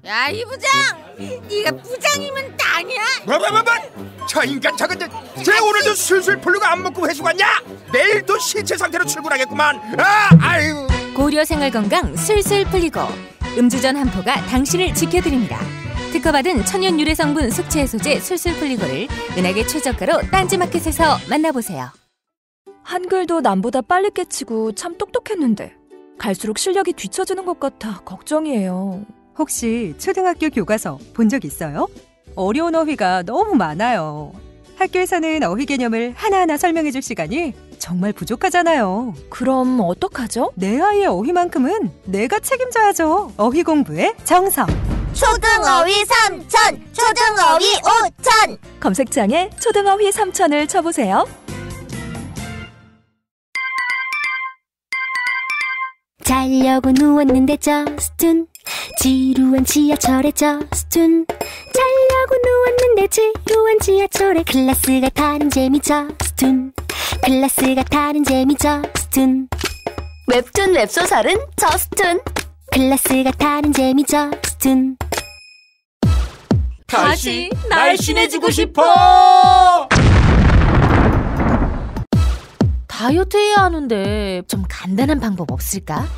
야, 이 부장! 네가 부장이면 땅이야? 뭐? 저 인간 저것들 쟤 오늘도 술술 풀리고 안 먹고 회수 갔냐? 내일도 신체 상태로 출근하겠구만. 아유. 고려 생활건강 술술 풀리고 음주전 한포가 당신을 지켜드립니다. 특허받은 천연 유래 성분 숙취 해소제 술술 풀리고를 은하계 최저가로 딴지마켓에서 만나보세요. 한글도 남보다 빨리 깨치고 참 똑똑했는데 갈수록 실력이 뒤처지는 것 같아 걱정이에요. 혹시 초등학교 교과서 본 적 있어요? 어려운 어휘가 너무 많아요. 학교에서는 어휘 개념을 하나하나 설명해줄 시간이 정말 부족하잖아요. 그럼 어떡하죠? 내 아이의 어휘만큼은 내가 책임져야죠. 어휘 공부의 정성. 초등어휘 3000, 초등어휘 5000. 검색창에 초등어휘 3000을 쳐보세요. 자려고 누웠는데 저스툰 지루한 지하철에 저스툰 자려고 누웠는데 지루한 지하철에 클래스가 다른 재미 저스툰 클래스가 다른 재미 저스툰 웹툰 웹소설은 저스툰 클래스가 다른 재미 저스툰 다시 날씬해지고 싶어! 다이어트 해야 하는데 좀 간단한 방법 없을까?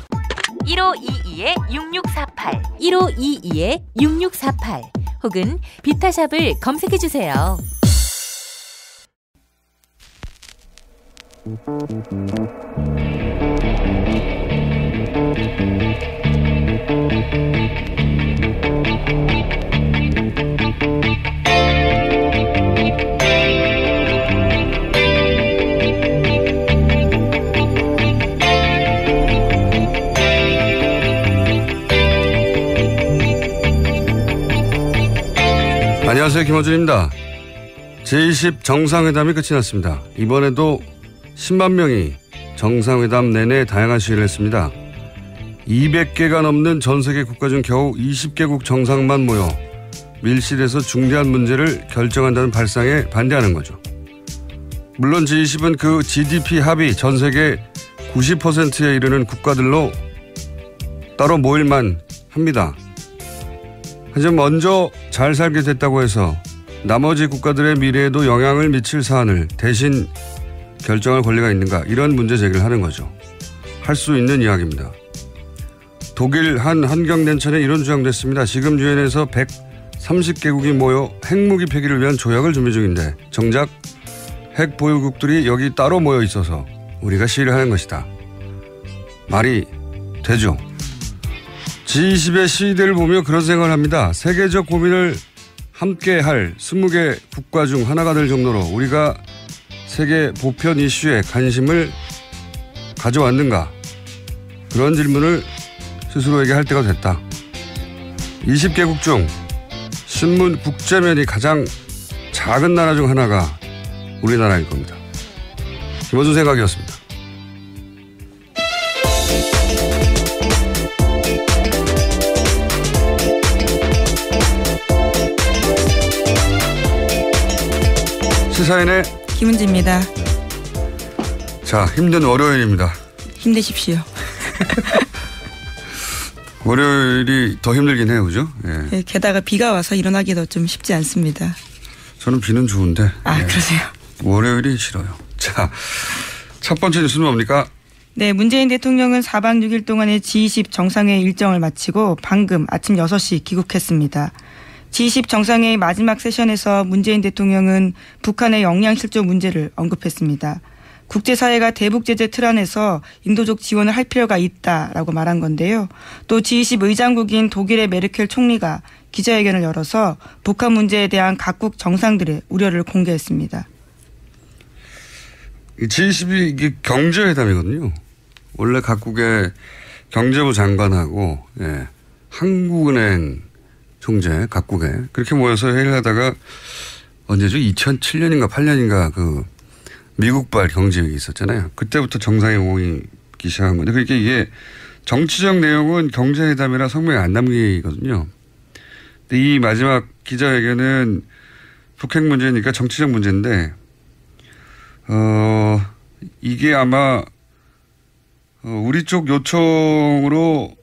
1522-6648 1522-6648 혹은 비타샵을 검색해주세요. 안녕하세요, 김어준입니다. 제20 정상회담이 끝이 났습니다. 이번에도 10만 명이 정상회담 내내 다양한 시위를 했습니다. 200개가 넘는 전 세계 국가 중 겨우 20개국 정상만 모여 밀실에서 중대한 문제를 결정한다는 발상에 반대하는 거죠. 물론 G20은 그 GDP 합이 전 세계 90%에 이르는 국가들로 따로 모일만 합니다. 하지만 먼저 잘 살게 됐다고 해서 나머지 국가들의 미래에도 영향을 미칠 사안을 대신 결정할 권리가 있는가, 이런 문제 제기를 하는 거죠. 할 수 있는 이야기입니다. 독일 한 환경단체는 이런 주장도 했습니다. 지금 유엔에서 130개국이 모여 핵무기 폐기를 위한 조약을 준비 중인데 정작 핵 보유국들이 여기 따로 모여 있어서 우리가 시위를 하는 것이다. 말이 되죠. G20의 시위대를 보며 그런 생각을 합니다. 세계적 고민을 함께 할 20개 국가 중 하나가 될 정도로 우리가 세계 보편 이슈에 관심을 가져왔는가? 그런 질문을 스스로에게 할 때가 됐다. 20개국 중 신문 국제면이 가장 작은 나라 중 하나가 우리나라일 겁니다. 김어준 생각이었습니다. 시사인의 김은지입니다. 자, 힘든 월요일입니다. 힘내십시오. 월요일이 더 힘들긴 해요, 그죠? 예. 네, 게다가 비가 와서 일어나기도 좀 쉽지 않습니다. 저는 비는 좋은데. 아, 예. 그러세요? 월요일이 싫어요. 자, 첫 번째 뉴스는 뭡니까? 네, 문재인 대통령은 4박 6일 동안의 G20 정상회의 일정을 마치고 방금 아침 6시 귀국했습니다. G20 정상회의 마지막 세션에서 문재인 대통령은 북한의 역량실조 문제를 언급했습니다. 국제사회가 대북 제재 틀 안에서 인도적 지원을 할 필요가 있다라고 말한 건데요. 또 G20 의장국인 독일의 메르켈 총리가 기자회견을 열어서 북한 문제에 대한 각국 정상들의 우려를 공개했습니다. G20이 이게 경제회담이거든요. 원래 각국의 경제부 장관하고 한국은행 총재 각국에 그렇게 모여서 회의를 하다가 언제죠? 2007년인가 8년인가 그 미국발 경제회의 있었잖아요. 그때부터 정상회의 모이기 시작한 건데 그러니까 이게 정치적 내용은 경제회담이라 성명에 안 남기거든요. 근데 이 마지막 기자회견은 북핵 문제니까 정치적 문제인데 이게 아마 우리 쪽 요청으로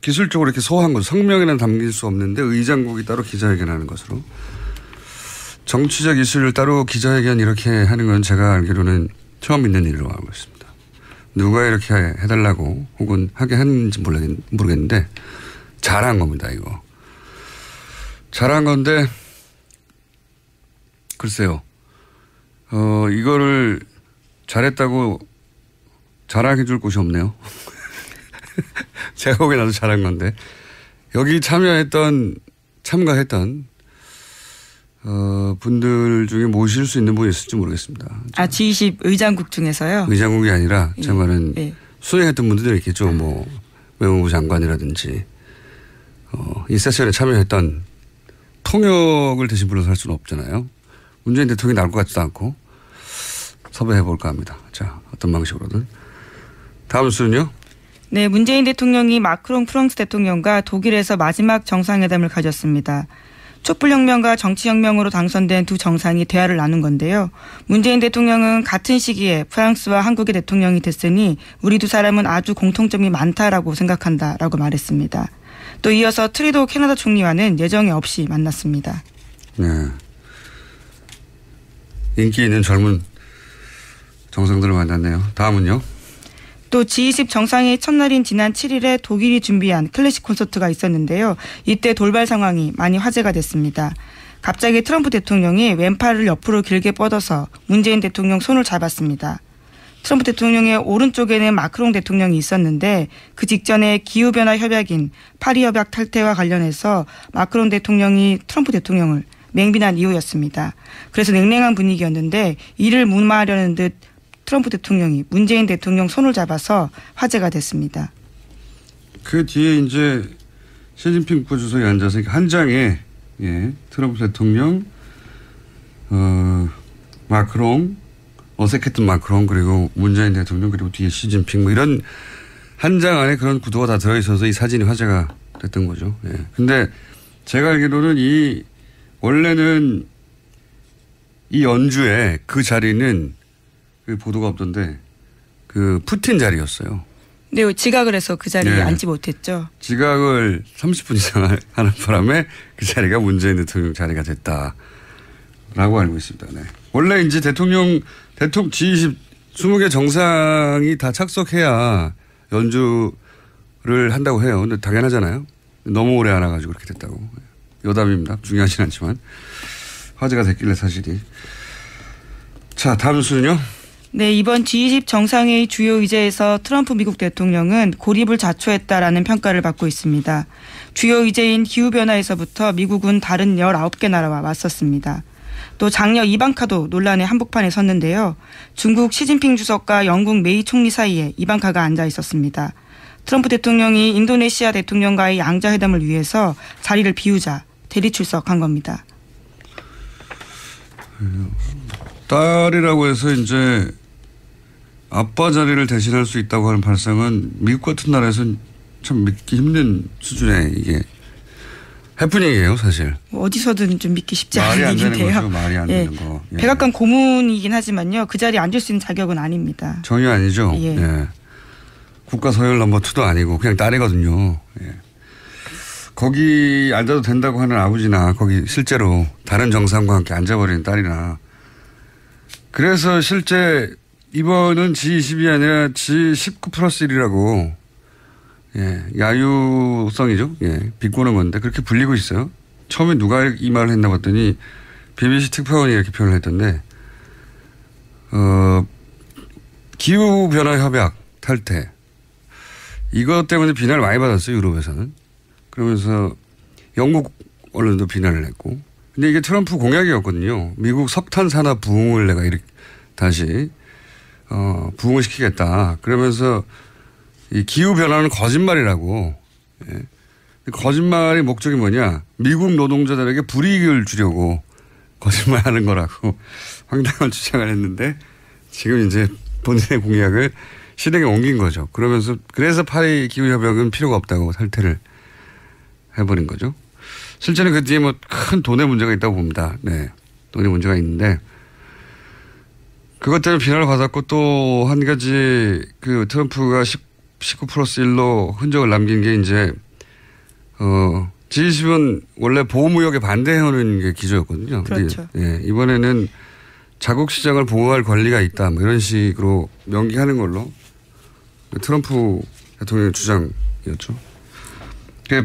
기술적으로 이렇게 소화한 거죠. 성명에는 담길 수 없는데 의장국이 따로 기자회견하는 것으로. 정치적 이슈를 따로 기자회견 이렇게 하는 건 제가 알기로는 처음 있는 일로 알고 있습니다. 누가 이렇게 해달라고 혹은 하게 하는지 모르겠는데 잘한 겁니다. 이거. 잘한 건데 글쎄요. 이거를 잘했다고 자랑해 줄 곳이 없네요. 제가 보기엔 나도 잘한 건데 여기 참가했던 분들 중에 모실 수 있는 분이 있을지 모르겠습니다. G20 의장국 중에서요? 의장국이 아니라 제 말은 수행했던 분들이 있겠죠. 뭐 외무부 장관이라든지 이 세션에 참여했던 통역을 대신 불러서 할 수는 없잖아요. 문재인 대통령이 나올 것 같지도 않고 섭외해 볼까 합니다. 자, 어떤 방식으로든. 다음 수는요? 네, 문재인 대통령이 마크롱 프랑스 대통령과 독일에서 마지막 정상회담을 가졌습니다. 촛불혁명과 정치혁명으로 당선된 두 정상이 대화를 나눈 건데요. 문재인 대통령은 같은 시기에 프랑스와 한국의 대통령이 됐으니 우리 두 사람은 아주 공통점이 많다라고 생각한다라고 말했습니다. 또 이어서 트리도 캐나다 총리와는 예정에 없이 만났습니다. 네. 인기 있는 젊은 정상들을 만났네요. 다음은요? 또 G20 정상회의 첫날인 지난 7일에 독일이 준비한 클래식 콘서트가 있었는데요. 이때 돌발 상황이 많이 화제가 됐습니다. 갑자기 트럼프 대통령이 왼팔을 옆으로 길게 뻗어서 문재인 대통령 손을 잡았습니다. 트럼프 대통령의 오른쪽에는 마크롱 대통령이 있었는데 그 직전에 기후변화 협약인 파리 협약 탈퇴와 관련해서 마크롱 대통령이 트럼프 대통령을 맹비난 이유였습니다. 그래서 냉랭한 분위기였는데 이를 무마하려는 듯 트럼프 대통령이 문재인 대통령 손을 잡아서 화제가 됐습니다. 그 뒤에 이제 시진핑 국가주석이 앉아서 한 장에 트럼프 대통령, 마크롱, 어색했던 마크롱 그리고 문재인 대통령 그리고 뒤에 시진핑 뭐 이런 한 장 안에 그런 구도가 다 들어있어서 이 사진이 화제가 됐던 거죠. 근데 제가 알기로는 원래는 이 연주에 그 자리는 그 보도가 없던데 그 푸틴 자리였어요. 네, 지각을 해서 그 자리에 앉지 못했죠. 지각을 30분 이상 하는 바람에 그 자리가 문재인 대통령 자리가 됐다라고 알고 있습니다. 네. 원래 이제 대통령 G20 20개 정상이 다 착석해야 연주를 한다고 해요. 근데 당연하잖아요. 너무 오래 안 와가지고 그렇게 됐다고. 여담입니다. 중요하진 않지만 화제가 됐길래 사실이. 자, 다음 순요. 네, 이번 G20 정상회의 주요 의제에서 트럼프 미국 대통령은 고립을 자초했다라는 평가를 받고 있습니다. 주요 의제인 기후변화에서부터 미국은 다른 19개 나라와 맞섰습니다. 또 장녀 이방카도 논란의 한복판에 섰는데요. 중국 시진핑 주석과 영국 메이 총리 사이에 이방카가 앉아 있었습니다. 트럼프 대통령이 인도네시아 대통령과의 양자회담을 위해서 자리를 비우자 대리 출석한 겁니다. 딸이라고 해서 이제 아빠 자리를 대신할 수 있다고 하는 발상은 미국 같은 나라에서는 참 믿기 힘든 수준의 이게 해프닝이에요, 사실. 어디서든 좀 믿기 쉽지 않은 말이 안 되는 얘기인데요. 거죠. 말이 안 되는 거. 백악관 고문이긴 하지만요. 그 자리에 앉을 수 있는 자격은 아닙니다. 전혀 아니죠. 국가 서열 넘버 2도 아니고 그냥 딸이거든요. 거기 앉아도 된다고 하는 아버지나 거기 실제로 다른 정상과 함께 앉아버리는 딸이나 그래서 실제 이번은 G20이 아니라 G19 플러스 1이라고 야유성이죠. 비꼬는 건데 그렇게 불리고 있어요. 처음에 누가 이 말을 했나 봤더니 BBC 특파원이 이렇게 표현을 했던데 기후변화 협약 탈퇴 이것 때문에 비난을 많이 받았어요. 유럽에서는. 그러면서 영국 언론도 비난을 했고 근데 이게 트럼프 공약이었거든요. 미국 석탄 산업 부흥을 내가 이렇게 다시 부흥을 시키겠다. 그러면서 이 기후변화는 거짓말이라고. 거짓말의 목적이 뭐냐. 미국 노동자들에게 불이익을 주려고 거짓말하는 거라고 황당한 주장을 했는데 지금 이제 본인의 공약을 실행에 옮긴 거죠. 그래서 파리 기후협약은 필요가 없다고 탈퇴를 해버린 거죠. 실제는 그 뒤에 뭐 큰 돈의 문제가 있다고 봅니다. 돈의 문제가 있는데 그것 때문에 비난을 받았고 또 한 가지 그 트럼프가 19 플러스 1로 흔적을 남긴 게 이제 G20은 원래 보호무역에 반대하는 게 기조였거든요. 그렇죠. 예, 이번에는 자국 시장을 보호할 권리가 있다. 뭐 이런 식으로 명기하는 걸로 트럼프 대통령의 주장이었죠.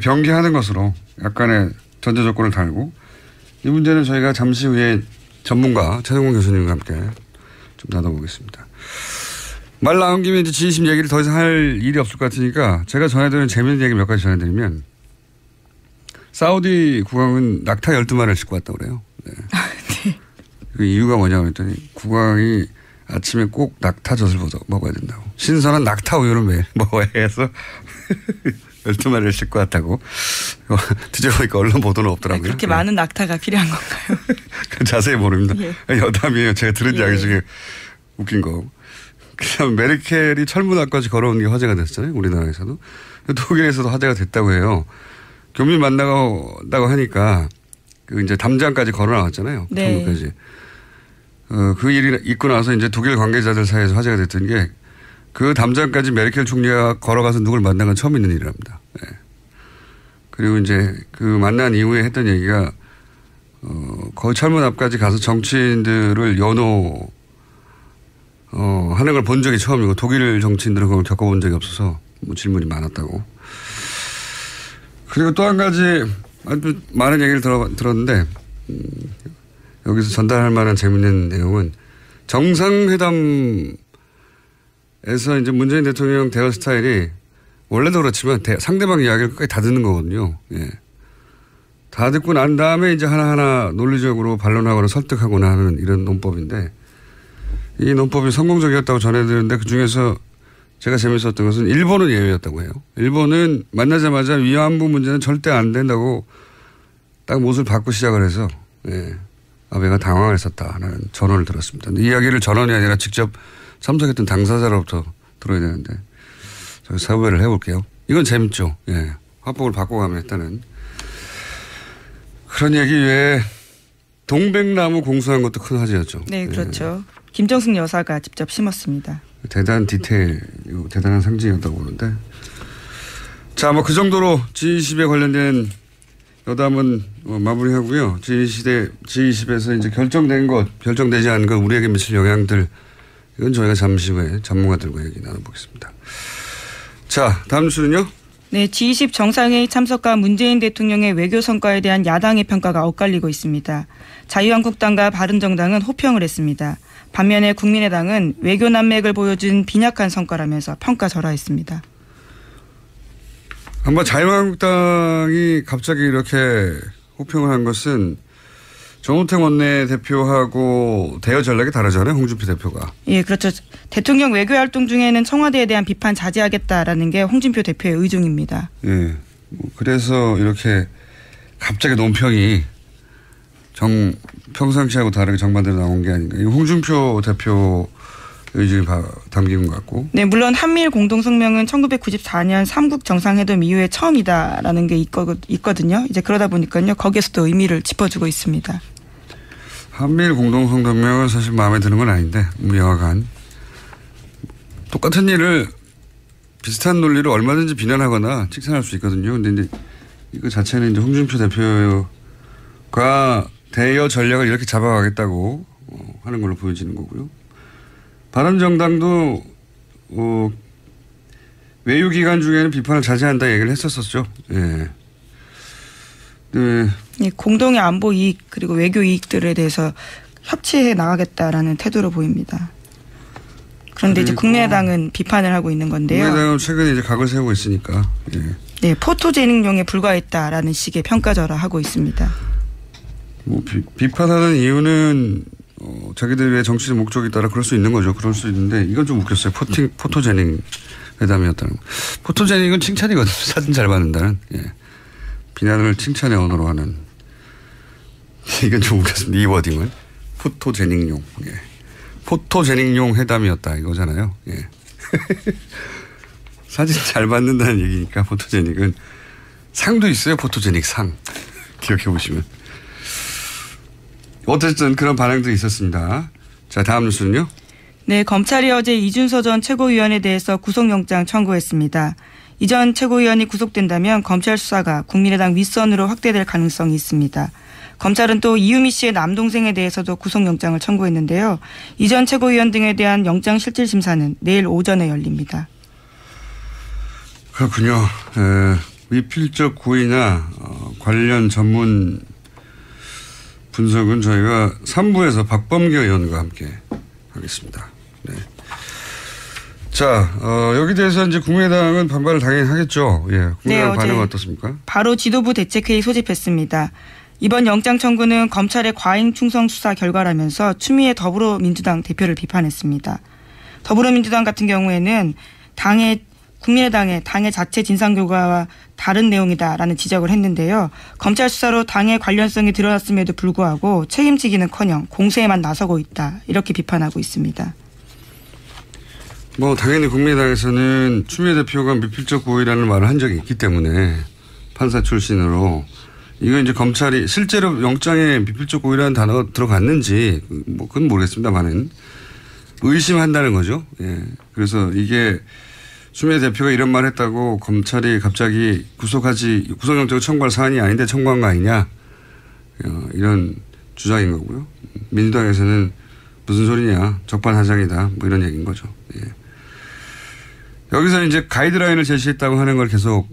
병기하는 것으로 약간의 전제 조건을 달고 이 문제는 저희가 잠시 후에 전문가 최동훈 교수님과 함께 좀 나눠보겠습니다. 말 나온 김에 이제 G20 얘기를 더 이상 할 일이 없을 것 같으니까 제가 전해드리는 재미있는 얘기 몇 가지 전해드리면 사우디 국왕은 낙타 12마리를 싣고 왔다고 그래요. 네. 네. 그 이유가 뭐냐고 했더니 국왕이 아침에 꼭 낙타젓을 먹어야 된다고. 신선한 낙타 우유를 매일 먹어야 해서 12마리를 싣고 왔다고. 뒤져보니까 언론 보도는 없더라고요. 그렇게 네. 많은 낙타가 필요한 건가요? 자세히 모릅니다. 예. 여담이에요. 제가 들은 이야기 중에 웃긴 거. 그다음 메르켈이 철문 앞까지 걸어온 게 화제가 됐잖아요. 우리나라에서도. 독일에서도 화제가 됐다고 해요. 교민 만나고 하니까 그 이제 담장까지 걸어 나왔잖아요. 네. 철문까지. 그 일이 있고 나서 이제 독일 관계자들 사이에서 화제가 됐던 게 그 담장까지 메르켈 총리가 걸어가서 누굴 만난 건 처음 있는 일이랍니다. 네. 그리고 이제 그 만난 이후에 했던 얘기가 거의 철문 앞까지 가서 정치인들을 연호 하는 걸 본 적이 처음이고 독일 정치인들은 그걸 겪어본 적이 없어서 뭐 질문이 많았다고. 그리고 또 한 가지 아주 많은 얘기를 들었는데 여기서 전달할 만한 재미있는 내용은 정상회담에서 이제 문재인 대통령 대화 스타일이 원래도 그렇지만 상대방 이야기를 끝까지 다 듣는 거거든요. 예. 다 듣고 난 다음에 이제 하나하나 논리적으로 반론하거나 설득하거나 하는 이런 논법인데 이 논법이 성공적이었다고 전해드렸는데 그중에서 제가 재밌었던 것은 일본은 예외였다고 해요. 일본은 만나자마자 위안부 문제는 절대 안 된다고 딱 못을 받고 시작을 해서 예. 아베가 당황을 했었다는 전언을 들었습니다. 이 이야기를 전언이 아니라 직접 참석했던 당사자로부터 들어야 되는데 저희 사회를 해볼게요. 이건 재밌죠. 예. 화법을 바꿔가면 했다는 그런 얘기 외에 동백나무 공수한 것도 큰 화제였죠. 네, 그렇죠. 예. 김정숙 여사가 직접 심었습니다. 대단한 디테일, 대단한 상징이었다고 보는데. 자, 뭐 그 정도로 G20에 관련된 여담은 마무리하고요. G20에서 이제 결정되지 않은 것, 우리에게 미칠 영향들, 이건 저희가 잠시 후에 전문가들과 얘기 나눠보겠습니다. 자, 다음 주는요? 네, G20 정상회의 참석과 문재인 대통령의 외교 성과에 대한 야당의 평가가 엇갈리고 있습니다. 자유한국당과 바른정당은 호평을 했습니다. 반면에 국민의당은 외교 난맥을 보여준 빈약한 성과라면서 평가절하했습니다. 한번 자유한국당이 갑자기 이렇게 호평을 한 것은 정우택 원내대표하고 대여 전략이 다르잖아요. 홍준표 대표가. 예, 그렇죠. 대통령 외교활동 중에는 청와대에 대한 비판 자제하겠다라는 게 홍준표 대표의 의중입니다. 예. 그래서 이렇게 갑자기 논평이 평상시하고 다르게 정반대로 나온 게 아닌가. 홍준표 대표 의중이 담긴 것 같고. 네, 물론 한미일 공동성명은 1994년 삼국 정상회담 이후에 처음이다라는 게 있거든요. 이제 그러다 보니까요. 거기에서도 의미를 짚어주고 있습니다. 한미일 공동성명은 사실 마음에 드는 건 아닌데 명확한. 똑같은 일을 비슷한 논리로 얼마든지 비난하거나 칭찬할 수 있거든요. 근데 이제 이거 자체는 이제 홍준표 대표가 대여 전략을 이렇게 잡아가겠다고 하는 걸로 보여지는 거고요. 바른정당도 외유 기간 중에는 비판을 자제한다 얘기를 했었었죠. 예. 네. 예, 공동의 안보 이익 그리고 외교 이익들에 대해서 협치해 나가겠다라는 태도로 보입니다. 그런데 이제 국민의당은 비판을 하고 있는 건데요. 국민의당은 최근에 이제 각을 세우고 있으니까. 예. 네, 포토제닉용에 불과했다라는 식의 평가절하하고 있습니다. 뭐 비판하는 이유는 자기들의 정치적 목적에 따라 그럴 수 있는 거죠. 그럴 수 있는데 이건 좀 웃겼어요. 포토제닉 회담이었다는 거. 포토제닉은 칭찬이거든요. 사진 잘 받는다는. 예. 비난을 칭찬의 언어로 하는. 이건 좀 웃겼습니다. 이 워딩은. 포토제닉용. 예. 포토제닉용 회담이었다 이거잖아요. 예. 사진 잘 받는다는 얘기니까 포토제닉은 상도 있어요. 포토제닉 상. 기억해 보시면. 어쨌든 그런 반응도 있었습니다. 자, 다음 뉴스는요? 네, 검찰이 어제 이준서 전 최고위원에 대해서 구속영장 청구했습니다. 이 전 최고위원이 구속된다면 검찰 수사가 국민의당 윗선으로 확대될 가능성이 있습니다. 검찰은 또 이유미 씨의 남동생에 대해서도 구속영장을 청구했는데요. 이 전 최고위원 등에 대한 영장실질심사는 내일 오전에 열립니다. 그렇군요. 미필적 고의나 관련 전문 분석은 저희가 3부에서 박범계 의원과 함께 하겠습니다. 네. 자, 여기 대해서 이제 국민의당은 반발을 당연히 하겠죠. 예. 국민의당 반응은 어떻습니까? 바로 지도부 대책회의 소집했습니다. 이번 영장 청구는 검찰의 과잉 충성 수사 결과라면서 추미애 더불어민주당 대표를 비판했습니다. 더불어민주당 같은 경우에는 국민의당의 당의 자체 진상규과와 다른 내용이다라는 지적을 했는데요. 검찰 수사로 당의 관련성이 드러났음에도 불구하고 책임지기는커녕 공세에만 나서고 있다. 이렇게 비판하고 있습니다. 뭐 당연히 국민의당에서는 추미애 대표가 미필적 고의라는 말을 한 적이 있기 때문에 판사 출신으로 이거 이제 검찰이 실제로 영장에 미필적 고의라는 단어가 들어갔는지 뭐 그건 모르겠습니다만은 의심한다는 거죠. 예. 그래서 이게 추미애 대표가 이런 말 했다고 검찰이 갑자기 구속영장을 청구할 사안이 아닌데 청구한 거 아니냐. 이런 주장인 거고요. 민주당에서는 무슨 소리냐. 적반하장이다. 뭐 이런 얘기인 거죠. 예. 여기서 이제 가이드라인을 제시했다고 하는 걸 계속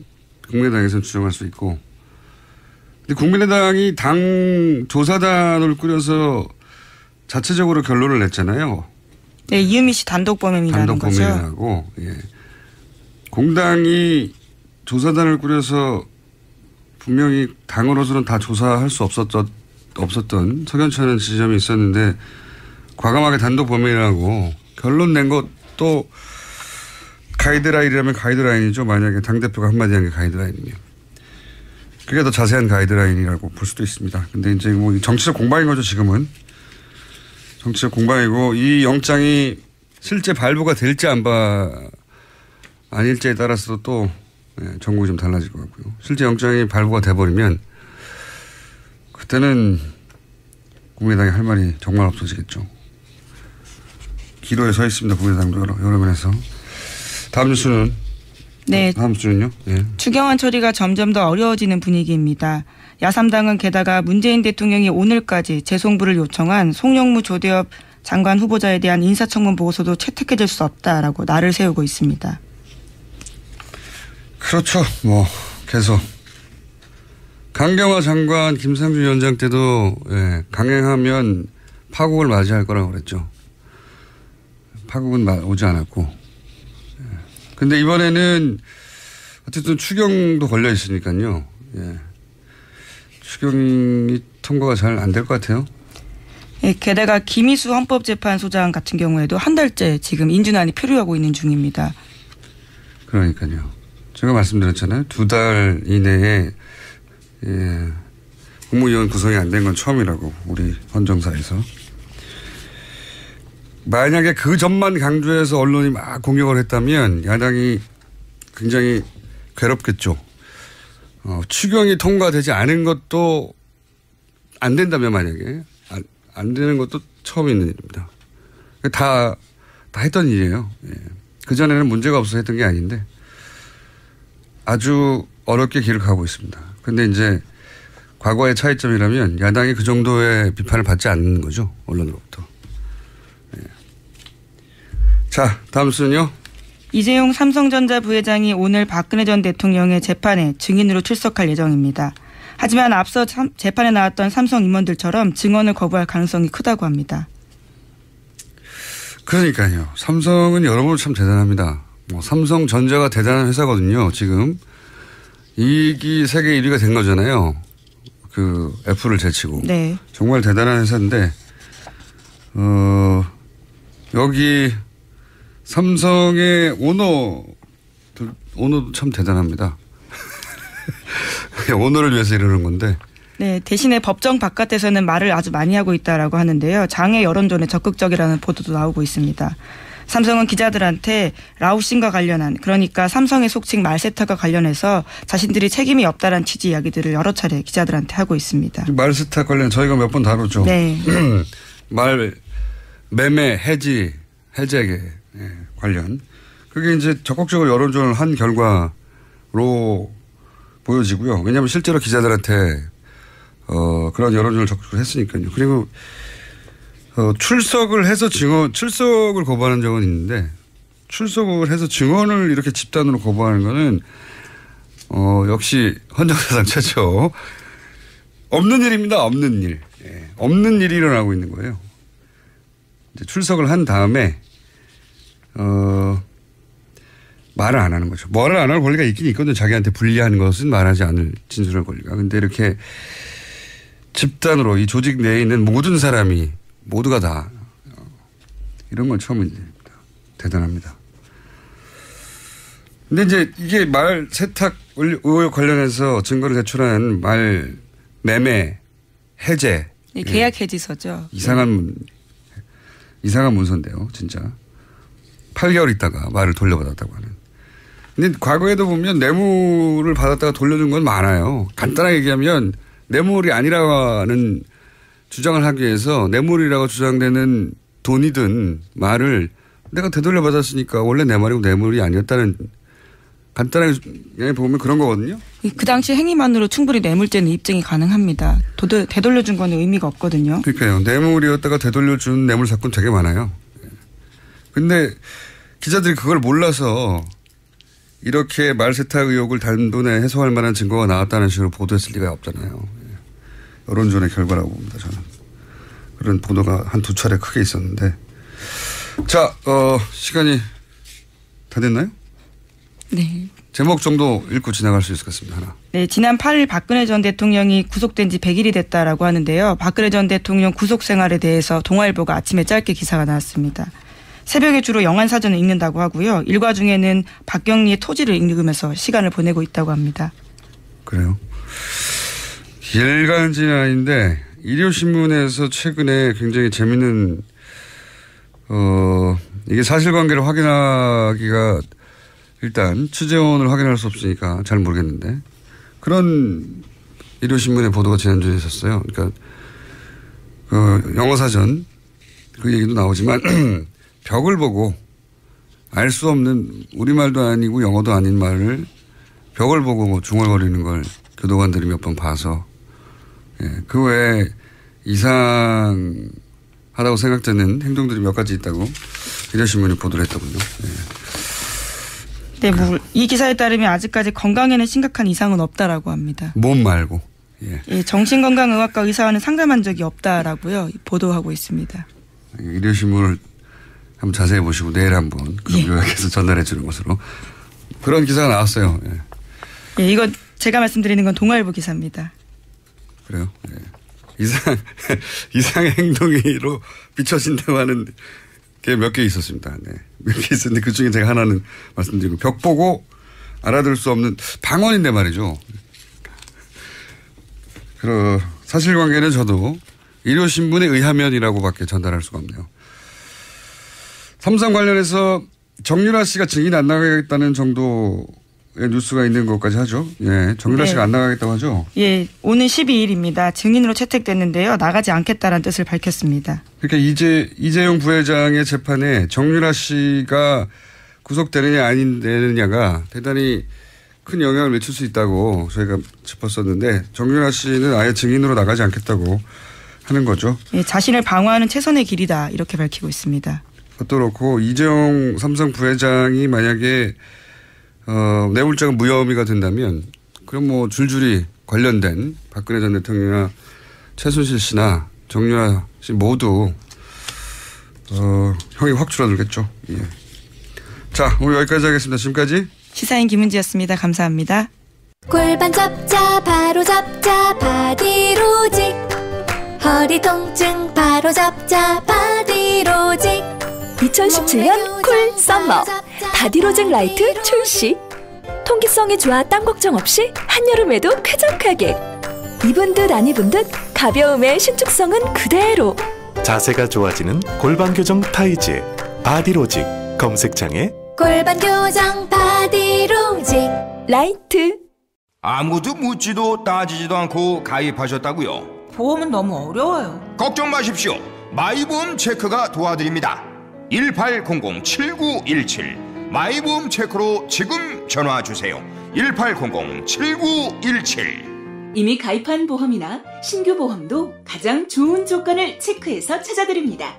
국민의당에서는 주장할 수 있고. 근데 국민의당이 당 조사단을 꾸려서 자체적으로 결론을 냈잖아요. 네, 이유미 씨 단독 범행이라는 거죠. 단독 범행이라고. 예. 공당이 조사단을 꾸려서 분명히 당으로서는 다 조사할 수 없었던 석연찮은 지점이 있었는데 과감하게 단독 범행이라고 결론 낸 것도 가이드라인이라면 가이드라인이죠. 만약에 당대표가 한마디 한 게 가이드라인이면. 그게 더 자세한 가이드라인이라고 볼 수도 있습니다. 근데 이제 뭐 정치적 공방인 거죠, 지금은. 정치적 공방이고 이 영장이 실제 발부가 될지 아닐지에 따라서 또 정국이 좀 달라질 것 같고요. 실제 영장이 발부가 돼버리면 그때는 국민의당이 할 말이 정말 없어지겠죠. 기로에 서 있습니다. 국민의당도 여러 면에서. 다음 뉴스는? 네. 다음 뉴스는요? 예. 추경안 처리가 점점 더 어려워지는 분위기입니다. 야3당은 게다가 문재인 대통령이 오늘까지 재송부를 요청한 송영무 조대엽 장관 후보자에 대한 인사청문 보고서도 채택해줄 수 없다라고 날을 세우고 있습니다. 그렇죠. 뭐 계속 강경화 장관 김상준 위원장 때도 강행하면 파국을 맞이할 거라고 그랬죠. 파국은 오지 않았고. 근데 이번에는 어쨌든 추경도 걸려 있으니까요. 예. 추경이 통과가 잘 안 될 것 같아요. 예, 게다가 김희수 헌법재판소장 같은 경우에도 한 달째 지금 인준안이 표류하고 있는 중입니다. 그러니까요. 제가 말씀드렸잖아요. 2달 이내에 국무위원 구성이 안 된 건 처음이라고 우리 헌정사에서. 만약에 그 점만 강조해서 언론이 막 공격을 했다면 야당이 굉장히 괴롭겠죠. 추경이 통과되지 않은 것도 안 된다면 만약에 안 되는 것도 처음 있는 일입니다. 다 했던 일이에요. 예. 그전에는 문제가 없어서 했던 게 아닌데 아주 어렵게 길을 가고 있습니다. 그런데 이제 과거의 차이점이라면 야당이 그 정도의 비판을 받지 않는 거죠. 언론으로부터. 예. 자, 다음 순요. 이재용 삼성전자 부회장이 오늘 박근혜 전 대통령의 재판에 증인으로 출석할 예정입니다. 하지만 앞서 재판에 나왔던 삼성 임원들처럼 증언을 거부할 가능성이 크다고 합니다. 그러니까요. 삼성은 여러모로 참 대단합니다. 삼성전자가 대단한 회사거든요. 지금 이익이 세계 1위가 된 거잖아요. 그 애플을 제치고. 네. 정말 대단한 회사인데 여기 삼성의 오너도 참 대단합니다. 오너를 위해서 이러는 건데. 네, 대신에 법정 바깥에서는 말을 아주 많이 하고 있다라고 하는데요. 장애 여론전에 적극적이라는 보도도 나오고 있습니다. 삼성은 기자들한테 라오싱과 관련한, 그러니까 삼성의 속칭 말세타가 관련해서 자신들이 책임이 없다라는 취지 이야기들을 여러 차례 기자들한테 하고 있습니다. 말세타 관련 저희가 몇 번 다뤘죠. 네. 매매, 해제 관련. 그게 이제 적극적으로 여론전을 한 결과 보여지고요. 왜냐하면 실제로 기자들한테 그런 여론조사를 적극적으로 했으니까요. 그리고 출석을 거부하는 적은 있는데 출석을 해서 증언을 이렇게 집단으로 거부하는 거는 역시 헌정사상 최초 없는 일입니다. 없는 일. 예. 없는 일이 일어나고 있는 거예요. 이제 출석을 한 다음에 말을 안 하는 거죠. 말을 안 할 권리가 있긴 있거든요. 자기한테 불리한 것은 말하지 않을 진술할 권리가. 근데 이렇게 집단으로 이 조직 내에 있는 모든 사람이 모두가 다 이런 건 처음입니다. 대단합니다. 근데 이제 이게 말 세탁 의혹 관련해서 증거를 제출한 말 매매 해제. 계약 해지서죠. 이상한 문서인데요. 진짜. 8개월 있다가 말을 돌려받았다고 하는. 근데 과거에도 보면 뇌물을 받았다가 돌려준 건 많아요. 간단하게 얘기하면 뇌물이 아니라는 주장을 하기 위해서 뇌물이라고 주장되는 돈이든 말을 내가 되돌려 받았으니까 원래 내 말이고 뇌물이 아니었다는 간단하게 보면 그런 거거든요. 그 당시 행위만으로 충분히 뇌물죄는 입증이 가능합니다. 되돌려준 건 의미가 없거든요. 그러니까요. 뇌물이었다가 되돌려준 뇌물 사건 되게 많아요. 근데 기자들이 그걸 몰라서 이렇게 말 세탁 의혹을 단돈에 해소할 만한 증거가 나왔다는 식으로 보도했을 리가 없잖아요. 여론조사의 결과라고 봅니다. 저는. 그런 보도가 한두 차례 크게 있었는데. 자, 시간이 다 됐나요? 네. 제목 정도 읽고 지나갈 수 있을 것 같습니다. 하나. 네, 지난 8일 박근혜 전 대통령이 구속된 지 100일이 됐다라고 하는데요. 박근혜 전 대통령 구속 생활에 대해서 동아일보가 아침에 짧게 기사가 나왔습니다. 새벽에 주로 영안사전을 읽는다고 하고요. 일과 중에는 박경리의 토지를 읽으면서 시간을 보내고 있다고 합니다. 그래요? 일간지는 아닌데 일요신문에서 최근에 굉장히 재밌는 이게 사실관계를 확인하기가 일단 취재원을 확인할 수 없으니까 잘 모르겠는데 그런 일요신문의 보도가 지난주에 있었어요. 그러니까 영어사전 그 얘기도 나오지만 벽을 보고 알 수 없는 우리말도 아니고 영어도 아닌 말을 벽을 보고 중얼거리는 걸 교도관들이 몇 번 봐서 그 외에 이상하다고 생각되는 행동들이 몇 가지 있다고 일요신문이 보도를 했더군요. 네, 이 기사에 따르면 아직까지 건강에는 심각한 이상은 없다라고 합니다. 몸 말고. 예, 정신건강의학과 의사와는 상담한 적이 없다라고요. 보도하고 있습니다. 일요신문을 한번 자세히 보시고 내일 한번 요약해서 전달해 주는 것으로. 그런 기사가 나왔어요. 예, 이거 제가 말씀드리는 건 동아일보 기사입니다. 그래요? 이상의 행동으로 비춰진다고 하는 게 몇 개 있었습니다. 네. 몇 개 있었는데 그 중에 제가 하나는 말씀드리고 벽 보고 알아들 수 없는 방언인데 말이죠. 사실관계는 저도 일요신문에 의하면이라고밖에 전달할 수가 없네요. 삼성 관련해서 정유라 씨가 증인 안 나가겠다는 정도의 뉴스가 있는 것까지 하죠. 예, 정유라 씨가 안 나가겠다고 하죠. 예, 오는 12일입니다. 증인으로 채택됐는데요. 나가지 않겠다는 뜻을 밝혔습니다. 그러니까 이재용 부회장의 재판에 정유라 씨가 구속되느냐 안 되느냐가 대단히 큰 영향을 미칠 수 있다고 저희가 짚었었는데 정유라 씨는 아예 증인으로 나가지 않겠다고 하는 거죠. 예, 자신을 방어하는 최선의 길이다 이렇게 밝히고 있습니다. 그것도 그렇고 이재용 삼성 부회장이 만약에 뇌물죄가 무혐의가 된다면 그럼 뭐 줄줄이 관련된 박근혜 전 대통령이나 최순실 씨나 정유라 씨 모두 형이 확 줄어들겠죠. 예. 자, 오늘 여기까지 하겠습니다. 지금까지 시사인 김은지였습니다. 감사합니다. 골반 잡자 바로 잡자 바디로직 허리 통증 바로 잡자 바디로직 2017년 쿨 썸머 바디로직 라이트 출시. 통기성이 좋아 땀 걱정 없이 한여름에도 쾌적하게. 입은 듯 안 입은 듯 가벼움의 신축성은 그대로. 자세가 좋아지는 골반 교정 타이즈 바디로직 검색창에 골반 교정 바디로직 라이트. 아무도 묻지도 따지지도 않고 가입하셨다고요? 보험은 너무 어려워요. 걱정 마십시오. 마이보험 체크가 도와드립니다. 1800-7917 마이보험 체크로 지금 전화 주세요. 1800-7917. 이미 가입한 보험이나 신규 보험도 가장 좋은 조건을 체크해서 찾아드립니다.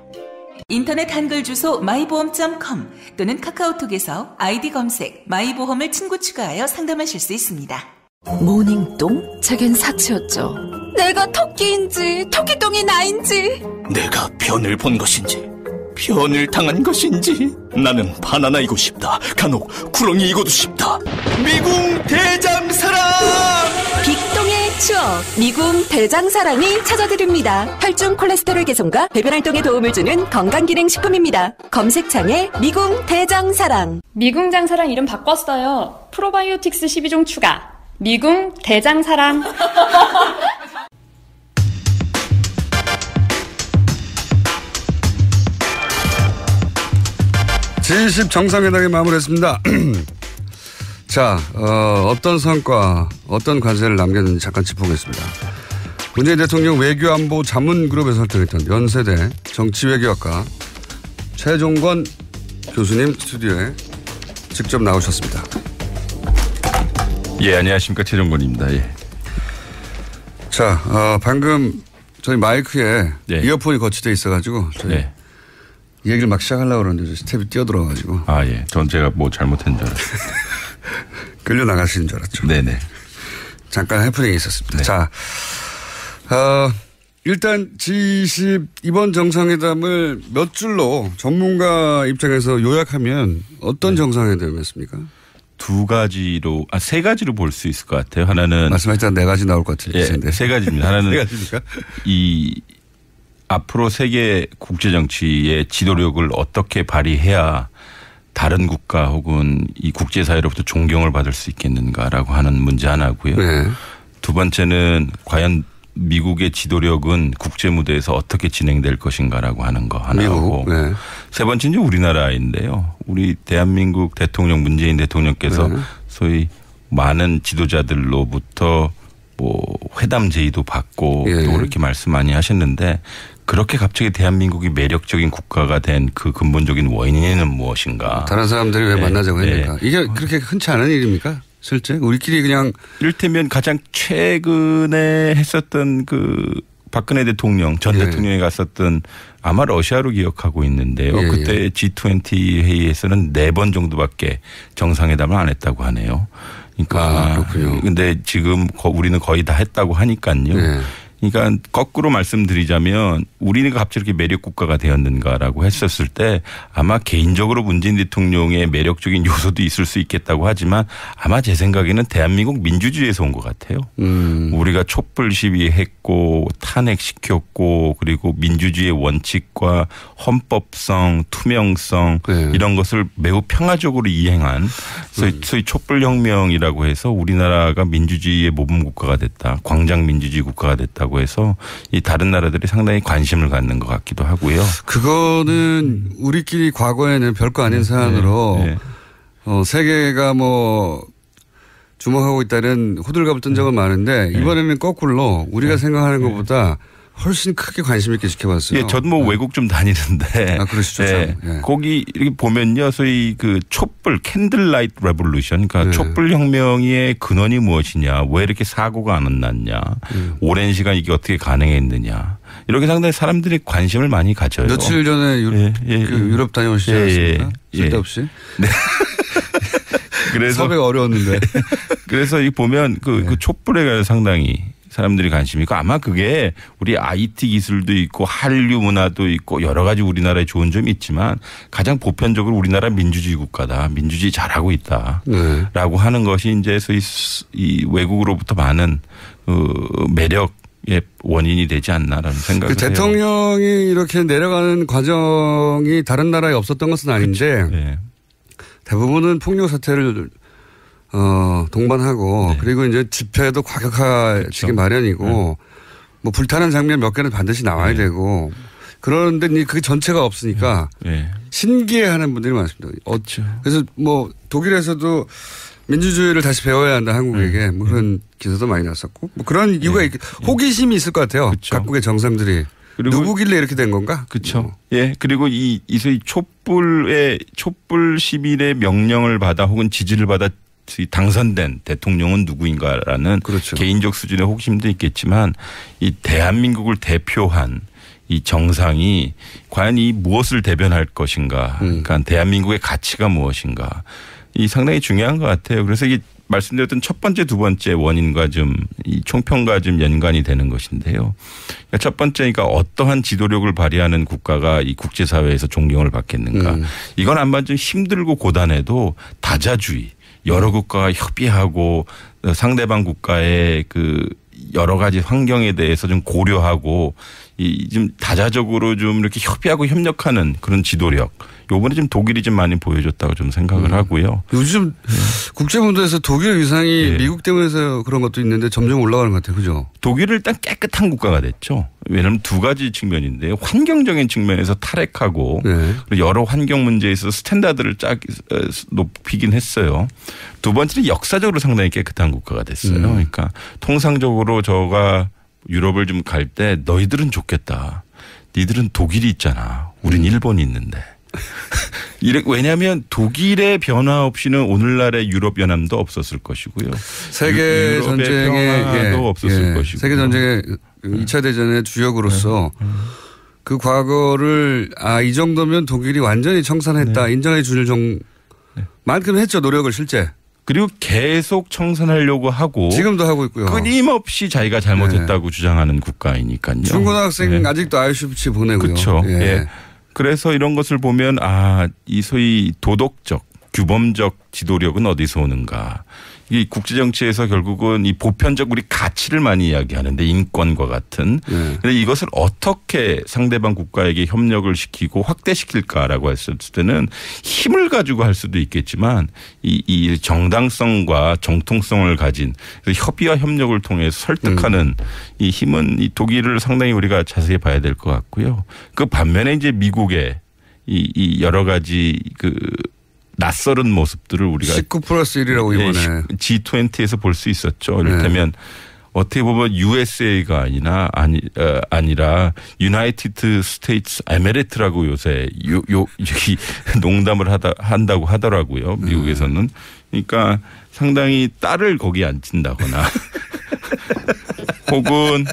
인터넷 한글 주소 마이보험.com 또는 카카오톡에서 아이디 검색 마이보험을 친구 추가하여 상담하실 수 있습니다. 모닝똥? 제겐 사치였죠. 내가 토끼인지 토끼똥이 나인지, 내가 변을 본 것인지 변을 당한 것인지, 나는 바나나이고 싶다. 간혹 구렁이이고도 싶다. 미궁 대장사랑! 빅똥의 추억 미궁 대장사랑이 찾아드립니다. 혈중 콜레스테롤 개선과 배변 활동에 도움을 주는 건강기능식품입니다. 검색창에 미궁 대장사랑. 미궁 장사랑 이름 바꿨어요. 프로바이오틱스 12종 추가. 미궁 대장사랑. G20 정상회담이 마무리했습니다. 자, 어떤 성과, 어떤 과제를 남겼는지 잠깐 짚어보겠습니다. 문재인 대통령 외교안보 자문그룹에서 활동했던 연세대 정치외교학과 최종권 교수님 스튜디오에 직접 나오셨습니다. 예, 안녕하십니까. 최종권입니다. 예. 자, 방금 저희 마이크에 이어폰이 거치돼 있어가지고 저희 얘기를 막 시작하려고 그러는데 스텝이 뛰어들어가지고. 아, 예. 전 제가 뭐 잘못한 줄 알았어요. 끌려나가시는 줄 알았죠. 네네. 잠깐 해프닝이 있었습니다. 네. 자, 일단 G20 이번 정상회담을 몇 줄로 전문가 입장에서 요약하면 어떤 정상회담이었습니까? 세 가지로 볼 수 있을 것 같아요. 하나는. 말씀하셨잖아요. 4가지 나올 것 같은데. 세 가지입니다. 하나는. 3가지입니까? 앞으로 세계 국제정치의 지도력을 어떻게 발휘해야 다른 국가 혹은 이 국제사회로부터 존경을 받을 수 있겠는가라고 하는 문제 하나고요. 네. 두 번째는 과연 미국의 지도력은 국제무대에서 어떻게 진행될 것인가라고 하는 거 하나고. 네. 세 번째는 우리나라인데요. 우리 대한민국 대통령 문재인 대통령께서 소위 많은 지도자들로부터 뭐 회담 제의도 받고 또 그렇게 말씀 많이 하셨는데 그렇게 갑자기 대한민국이 매력적인 국가가 된 그 근본적인 원인은 무엇인가. 다른 사람들이 왜 만나자고 했는가. 이게 그렇게 흔치 않은 일입니까? 실제 우리끼리 그냥. 이를테면 가장 최근에 했었던 그 박근혜 대통령 전 대통령이 갔었던 아마 러시아로 기억하고 있는데요. 그때 G20 회의에서는 4번 정도밖에 정상회담을 안 했다고 하네요. 그러니까 그렇군요. 근데 지금 우리는 거의 다 했다고 하니까요. 그러니까 거꾸로 말씀드리자면 우리는 갑자기 이렇게 매력 국가가 되었는가라고 했었을 때 아마 개인적으로 문재인 대통령의 매력적인 요소도 있을 수 있겠다고 하지만 아마 제 생각에는 대한민국 민주주의에서 온 것 같아요. 우리가 촛불 시위했고 탄핵시켰고 그리고 민주주의의 원칙과 헌법성 투명성 이런 것을 매우 평화적으로 이행한 소위 촛불혁명이라고 해서 우리나라가 민주주의의 모범 국가가 됐다. 광장 민주주의 국가가 됐다. 해서 이 다른 나라들이 상당히 관심을 갖는 것 같기도 하고요. 그거는 우리끼리 과거에는 별거 아닌 사안으로 세계가 뭐 주목하고 있다는 호들갑을 뜬 적은 많은데 이번에는 거꾸로 우리가 생각하는 것보다 훨씬 크게 관심 있게 지켜봤어요. 예, 저도 뭐 외국 좀 다니는데. 그러시죠. 거기 이렇게 보면요. 소위 그 촛불 캔들라이트 레볼루션 그러니까 촛불 혁명의 근원이 무엇이냐. 왜 이렇게 사고가 안 났냐. 오랜 시간 이게 어떻게 가능했느냐. 이렇게 상당히 사람들이 관심을 많이 가져요. 며칠 전에 유럽 다녀오시지 않았습니까? 쓸데없이. 네. 그래서 섭외가 어려웠는데. 그래서 이 보면 그 촛불에 관해서 상당히 사람들이 관심이 있고 아마 그게 우리 IT 기술도 있고 한류 문화도 있고 여러 가지 우리나라에 좋은 점이 있지만 가장 보편적으로 우리나라 민주주의 국가다. 민주주의 잘하고 있다라고 하는 것이 이제 소위 이 외국으로부터 많은 매력의 원인이 되지 않나라는 생각을 해요. 대통령이 이렇게 내려가는 과정이 다른 나라에 없었던 것은 아닌데 대부분은 폭력 사태를 동반하고 그리고 이제 집회도 과격화지기 마련이고 뭐 불타는 장면 몇 개는 반드시 나와야 되고 그런데 그게 전체가 없으니까 신기해하는 분들이 많습니다. 그래서 뭐 독일에서도 민주주의를 다시 배워야 한다 한국에게 뭐 그런 기사도 많이 났었고 뭐 그런 이유가 호기심이 있을 것 같아요. 각국의 정상들이. 누구길래 이렇게 된 건가? 그렇죠. 예. 그리고 이 소위 촛불 시민의 명령을 받아 혹은 지지를 받아 당선된 대통령은 누구인가라는 그렇죠. 개인적 수준의 호기심도 있겠지만 이 대한민국을 대표한 이 정상이 과연 이 무엇을 대변할 것인가. 그러니까 대한민국의 가치가 무엇인가. 이 상당히 중요한 것 같아요. 그래서 이 말씀드렸던 첫 번째, 두 번째 원인과 좀 이 총평과 좀 연관이 되는 것인데요. 그러니까 첫 번째니까 어떠한 지도력을 발휘하는 국가가 이 국제사회에서 존경을 받겠는가. 이건 아마 좀 힘들고 고단해도 다자주의, 여러 국가가 협의하고 상대방 국가의 그 여러 가지 환경에 대해서 좀 고려하고 이 좀 다자적으로 좀 이렇게 협의하고 협력하는 그런 지도력. 요번에 좀 독일이 좀 많이 보여줬다고 좀 생각을 하고요. 요즘 국제무대에서 독일 위상이 미국 때문에서 그런 것도 있는데 점점 올라가는 것 같아요. 그죠? 독일은 일단 깨끗한 국가가 됐죠. 왜냐하면 두 가지 측면인데요. 환경적인 측면에서 탈핵하고 그리고 여러 환경 문제에서 스탠다드를 높이긴 했어요. 두 번째는 역사적으로 상당히 깨끗한 국가가 됐어요. 그러니까 통상적으로 저가 유럽을 좀 갈 때 너희들은 좋겠다. 니들은 독일이 있잖아. 우린 일본이 있는데. 왜냐하면 독일의 변화 없이는 오늘날의 유럽 연합도 없었을 것이고요. 세계 전쟁도 없었을 것이고. 세계 전쟁의 2차 대전의 주역으로서 그 과거를 이 정도면 독일이 완전히 청산했다. 인정해 줄 만큼 했죠. 노력을 실제. 그리고 계속 청산하려고 하고 지금도 하고 있고요. 끊임없이 자기가 잘못했다고 주장하는 국가이니까요. 중고등학생 아직도 아이슈비츠 보내고요. 그렇죠. 그래서 이런 것을 보면 이 소위 도덕적, 규범적 지도력은 어디서 오는가. 이 국제정치에서 결국은 이 보편적 우리 가치를 많이 이야기하는데 인권과 같은. 그런데 이것을 어떻게 상대방 국가에게 협력을 시키고 확대시킬까라고 했을 때는 힘을 가지고 할 수도 있겠지만 이 정당성과 정통성을 가진 협의와 협력을 통해서 설득하는 이 힘은 이 독일을 상당히 우리가 자세히 봐야 될 것 같고요. 그 반면에 이제 미국의 이 여러 가지 낯설은 모습들을 우리가 19+1이라고 이번에 G20에서 볼 수 있었죠. 이를테면 어떻게 보면 USA가 아니라 유나이티드 스테이츠 에메레트라고 요새 여기 농담을 한다고 하더라고요. 미국에서는. 그러니까 상당히 딸을 거기 안 친다거나 혹은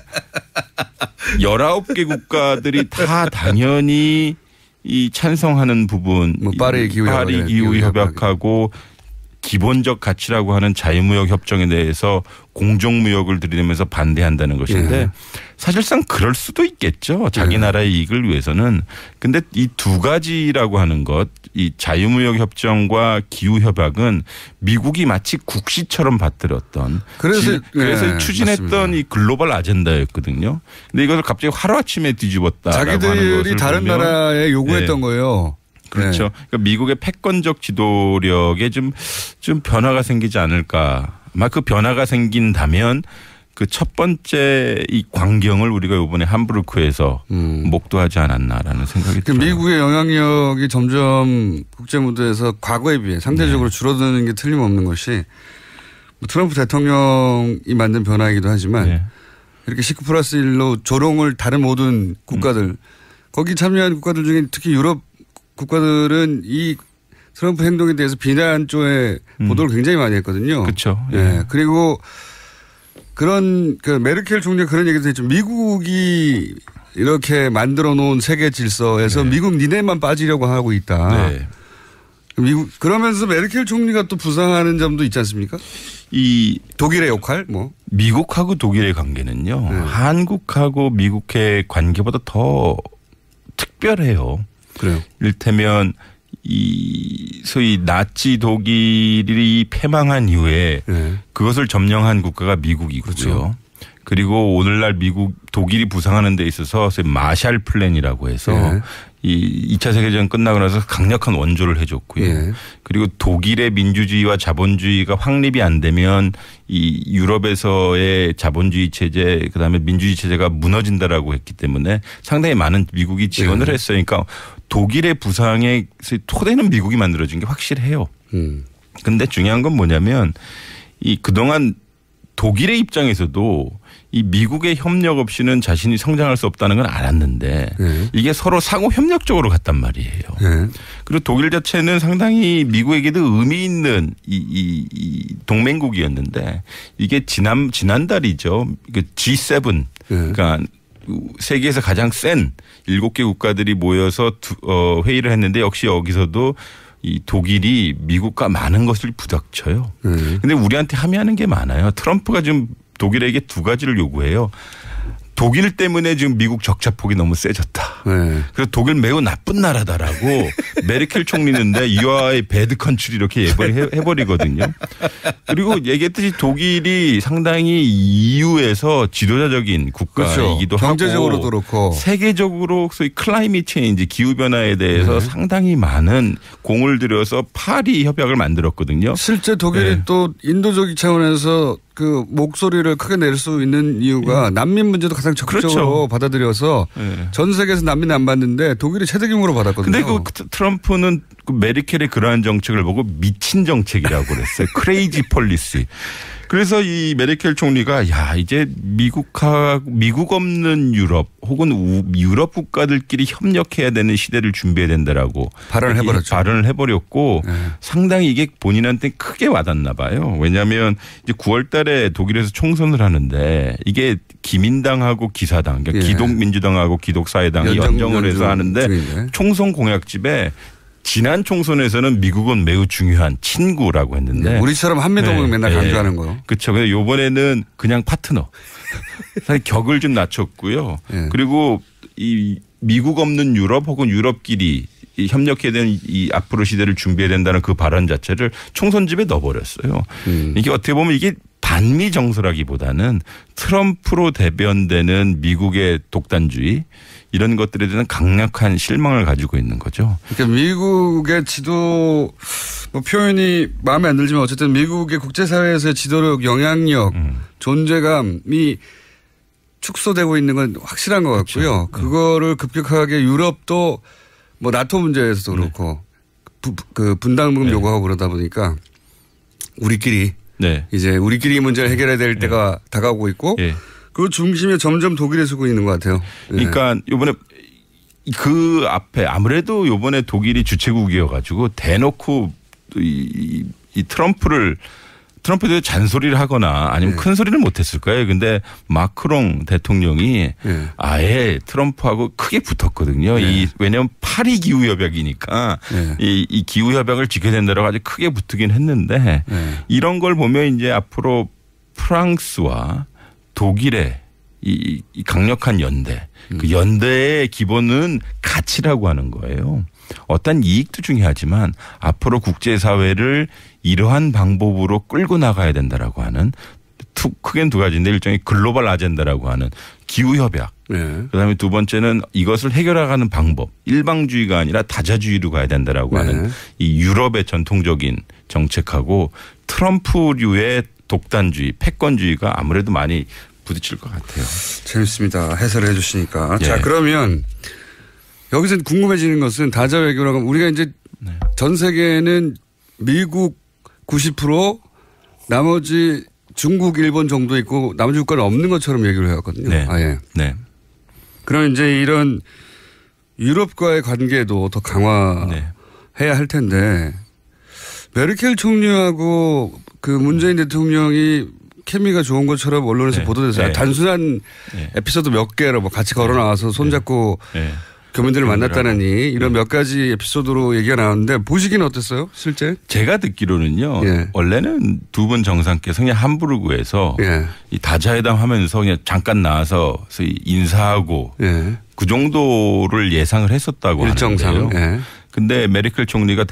19개 국가들이 다 당연히 이 찬성하는 부분, 파리 기후 협약하고 기본적 가치라고 하는 자유무역 협정에 대해서 공정무역을 들이대면서 반대한다는 것인데 사실상 그럴 수도 있겠죠. 자기 나라의 이익을 위해서는. 근데 이 두 가지라고 하는 것, 이 자유무역 협정과 기후 협약은 미국이 마치 국시처럼 받들었던 그래서 추진했던 맞습니다. 이 글로벌 아젠다였거든요. 근데 이것을 갑자기 하루아침에 뒤집었다라고 하는 것을 자기들이 다른 나라에 요구했던 거예요. 그렇죠. 그러니까 미국의 패권적 지도력에 좀 변화가 생기지 않을까. 아마 그 변화가 생긴다면 그 첫 번째 이 광경을 우리가 이번에 함부르크에서 목도하지 않았나라는 생각이 들어요. 미국의 영향력이 점점 국제 무대에서 과거에 비해 상대적으로 줄어드는 게 틀림없는 것이 트럼프 대통령이 만든 변화이기도 하지만 이렇게 19+1로 조롱을 다른 모든 국가들 거기 참여한 국가들 중에 특히 유럽 국가들은 이 트럼프 행동에 대해서 비난 쪽에 보도를 굉장히 많이 했거든요. 그렇죠. 그리고 메르켈 총리가 그런 얘기도 했죠. 미국이 이렇게 만들어 놓은 세계 질서에서 미국 니네만 빠지려고 하고 있다. 그러면서 메르켈 총리가 또 부상하는 점도 있지 않습니까? 이 독일의 역할 미국하고 독일의 관계는요. 한국하고 미국의 관계보다 더 특별해요. 그래요. 이를테면 이 소위 나치 독일이 패망한 이후에 그것을 점령한 국가가 미국이고요. 그렇죠. 그리고 오늘날 독일이 부상하는 데 있어서 마샬 플랜이라고 해서 이 2차 세계대전 끝나고 나서 강력한 원조를 해줬고요. 그리고 독일의 민주주의와 자본주의가 확립이 안 되면 이 유럽에서의 자본주의 체제 그다음에 민주주의 체제가 무너진다라고 했기 때문에 상당히 많은 미국이 지원을 했어요. 그러니까 독일의 부상의 토대는 미국이 만들어준 게 확실해요. 그런데 중요한 건 뭐냐면 이 그동안 독일의 입장에서도 이 미국의 협력 없이는 자신이 성장할 수 없다는 건 알았는데 이게 서로 상호 협력적으로 갔단 말이에요. 그리고 독일 자체는 상당히 미국에게도 의미 있는 이 동맹국이었는데 이게 지난달이죠. G7 그러니까 세계에서 가장 센 7개 국가들이 모여서 회의를 했는데 역시 여기서도 이 독일이 미국과 많은 것을 부닥쳐요. 근데 우리한테 함의하는 게 많아요. 트럼프가 지금 독일에게 두 가지를 요구해요. 독일 때문에 지금 미국 적자폭이 너무 세졌다. 그래서 독일 매우 나쁜 나라다라고 메르켈 총리는데 이와의 배드 컨트리 이렇게 해버리거든요. 그리고 얘기했듯이 독일이 상당히 EU에서 지도자적인 국가이기도 하고 경제적으로도 그렇고 세계적으로 소위 클라이밋 체인지 기후변화에 대해서 상당히 많은 공을 들여서 파리 협약을 만들었거든요. 실제 독일이 또 인도적 차원에서 그 목소리를 크게 낼 수 있는 이유가 난민 문제도 가장 적극적으로 받아들여서 전 세계에서 난민 안 받는데 독일이 최대 규모로 받았거든요. 근데 그 트럼프는 그 메르켈의 그러한 정책을 보고 미친 정책이라고 그랬어요. 크레이지 폴리시. 그래서 이 메르켈 총리가 야 이제 미국 없는 유럽 혹은 유럽 국가들끼리 협력해야 되는 시대를 준비해야 된다라고 발언을 해버렸고 상당히 이게 본인한테 크게 와닿나 봐요. 왜냐하면 이제 9월달에 독일에서 총선을 하는데 이게 기민당하고 기사당, 그러니까 기독민주당하고 기독사회당이 연정을 해서 하는데 총선 공약집에. 지난 총선에서는 미국은 매우 중요한 친구라고 했는데. 우리처럼 한미동맹 맨날 강조하는 거. 그렇죠. 근데 이번에는 그냥 파트너. 사실 격을 좀 낮췄고요. 그리고 이 미국 없는 유럽 혹은 유럽끼리 이 협력해야 되는 이 앞으로 시대를 준비해야 된다는 그 발언 자체를 총선집에 넣어버렸어요. 이게 어떻게 보면 이게 반미 정서라기보다는 트럼프로 대변되는 미국의 독단주의 이런 것들에 대한 강력한 실망을 가지고 있는 거죠. 그러니까 미국의 지도 뭐 표현이 마음에 안 들지만 어쨌든 미국의 국제사회에서의 지도력, 영향력, 존재감이 축소되고 있는 건 확실한 것 같고요. 그거를 급격하게 유럽도 뭐 나토 문제에서도 그렇고 그 분담금 요구하고 그러다 보니까 우리끼리 이제 우리끼리 문제를 해결해야 될 때가 다가오고 있고 그 중심에 점점 독일에 서고 있는 것 같아요. 그러니까 이번에 그 앞에 아무래도 이번에 독일이 주최국이어가지고 대놓고 이 트럼프에 대해 잔소리를 하거나 아니면 큰 소리를 못했을 거예요. 근데 마크롱 대통령이 아예 트럼프하고 크게 붙었거든요. 왜냐하면 파리 기후협약이니까 이 기후협약을 지켜야 된다고 아주 크게 붙긴 했는데 이런 걸 보면 이제 앞으로 프랑스와 독일의 이 강력한 연대, 그 연대의 기본은 가치라고 하는 거예요. 어떤 이익도 중요하지만 앞으로 국제사회를 이러한 방법으로 끌고 나가야 된다라고 하는 크게는 두 가지인데 일종의 글로벌 아젠다라고 하는 기후협약. 그다음에 두 번째는 이것을 해결하는 방법. 일방주의가 아니라 다자주의로 가야 된다라고 하는 이 유럽의 전통적인 정책하고 트럼프류의 독단주의, 패권주의가 아무래도 많이 부딪힐 것 같아요. 재밌습니다. 해설을 해 주시니까. 자, 그러면 여기서 궁금해지는 것은 다자 외교라고 하면 우리가 이제 전 세계는 미국 90% 나머지 중국, 일본 정도 있고 나머지 국가는 없는 것처럼 얘기를 해왔거든요. 아예. 그럼 이제 이런 유럽과의 관계도 더 강화해야 할 텐데 메르켈 총리하고 그 문재인 대통령이 케미가 좋은 것처럼 언론에서 보도돼서 단순한 에피소드 몇 개로 뭐 같이 걸어 나와서 손잡고 교민들을 만났다느니 이런 몇 가지 에피소드로 얘기가 나왔는데 보시기는 어땠어요? 실제? 제가 듣기로는요. 원래는 두 분 정상께서 그냥 함부르크에서 이 다자회담 하면서 그냥 잠깐 나와서 인사하고 그 정도를 예상을 했었다고 하는데요. 근데 메르켈 총리가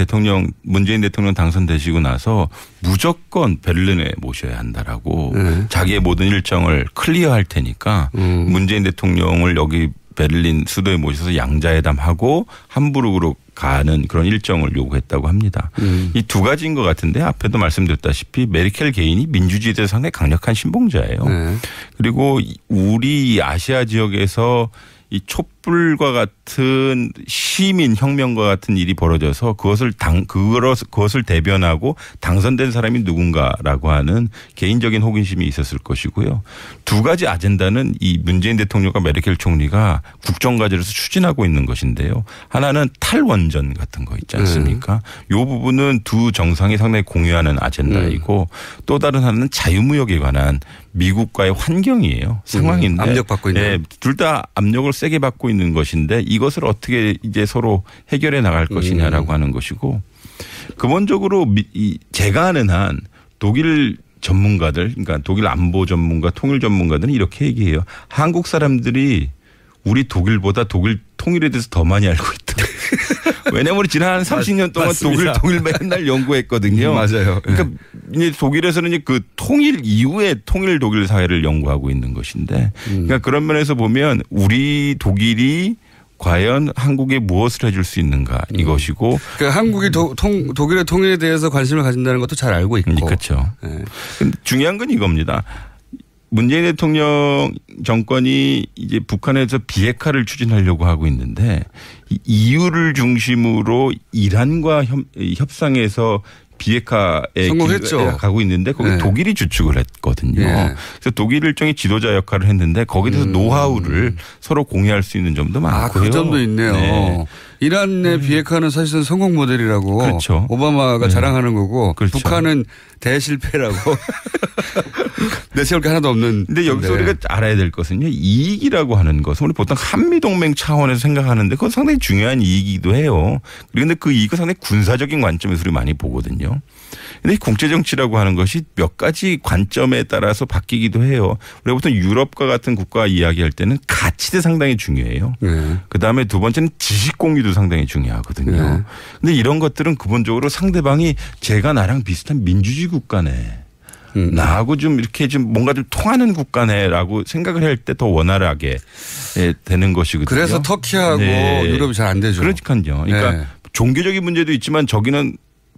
문재인 대통령 당선되시고 나서 무조건 베를린에 모셔야 한다라고 자기의 모든 일정을 클리어할 테니까 문재인 대통령을 여기 베를린 수도에 모셔서 양자회담하고 함부르크로 가는 그런 일정을 요구했다고 합니다. 이 두 가지인 것 같은데 앞에도 말씀드렸다시피 메르켈 개인이 민주주의에 대해서 상당히 강력한 신봉자예요. 그리고 우리 아시아 지역에서 이 촛불과 같은 시민 혁명과 같은 일이 벌어져서 그것을 대변하고 당선된 사람이 누군가라고 하는 개인적인 호기심이 있었을 것이고요. 두 가지 아젠다는 이 문재인 대통령과 메르켈 총리가 국정과제로서 추진하고 있는 것인데요. 하나는 탈원전 같은 거 있지 않습니까? 이 부분은 두 정상이 상당히 공유하는 아젠다이고 또 다른 하나는 자유무역에 관한 미국과의 환경이에요. 상황인데. 압력받고 있는. 네, 둘 다 압력을 세게 받고 있는 것인데 이것을 어떻게 이제 서로 해결해 나갈 것이냐라고 하는 것이고 근본적으로 제가 아는 한 독일 전문가들 그러니까 독일 안보 전문가 통일 전문가들은 이렇게 얘기해요. 한국 사람들이 우리 독일보다 독일 통일에 대해서 더 많이 알고 있다. 왜냐하면 지난 한 30년 동안 독일 맨날 연구했거든요. 맞아요. 그러니까 이제 독일에서는 그 통일 이후에 통일 독일 사회를 연구하고 있는 것인데 그러니까 그런 면에서 보면 우리 독일이 과연 한국에 무엇을 해줄 수 있는가 이것이고. 그러니까 한국이 독일의 통일에 대해서 관심을 가진다는 것도 잘 알고 있고. 그렇죠. 네. 중요한 건 이겁니다. 문재인 대통령 정권이 이제 북한에서 비핵화를 추진하려고 하고 있는데 EU를 중심으로 이란과 협상에서 비핵화에 성공했죠. 가고 있는데 거기 네. 독일이 주축을 했거든요. 네. 그래서 독일 일종의 지도자 역할을 했는데 거기에 대해서 노하우를 서로 공유할 수 있는 점도 많고요. 그 점도 있네요. 네. 이란의 비핵화는 사실은 성공 모델이라고 그렇죠. 오바마가 네. 자랑하는 거고 그렇죠. 북한은 대실패라고 내세울 게 하나도 없는. 근데 여기서 우리가 알아야 될 것은요. 이익이라고 하는 것은 우리 보통 한미동맹 차원에서 생각하는데 그건 상당히 중요한 이익이기도 해요. 그런데 그 이익은 상당히 군사적인 관점에서 우리 많이 보거든요. 근데 국제정치라고 하는 것이 몇 가지 관점에 따라서 바뀌기도 해요. 우리가 보통 유럽과 같은 국가 이야기할 때는 가치도 상당히 중요해요. 네. 그다음에 두 번째는 지식 공유도 상당히 중요하거든요. 네. 근데 이런 것들은 기본적으로 상대방이 제가 나랑 비슷한 민주주의 국가네. 나하고 좀 이렇게 좀 뭔가 좀 통하는 국가네라고 생각을 할 때 더 원활하게 되는 것이거든요. 그래서 터키하고 네. 유럽이 잘 안 되죠. 그러니까요. 그러니까 네. 종교적인 문제도 있지만 저기는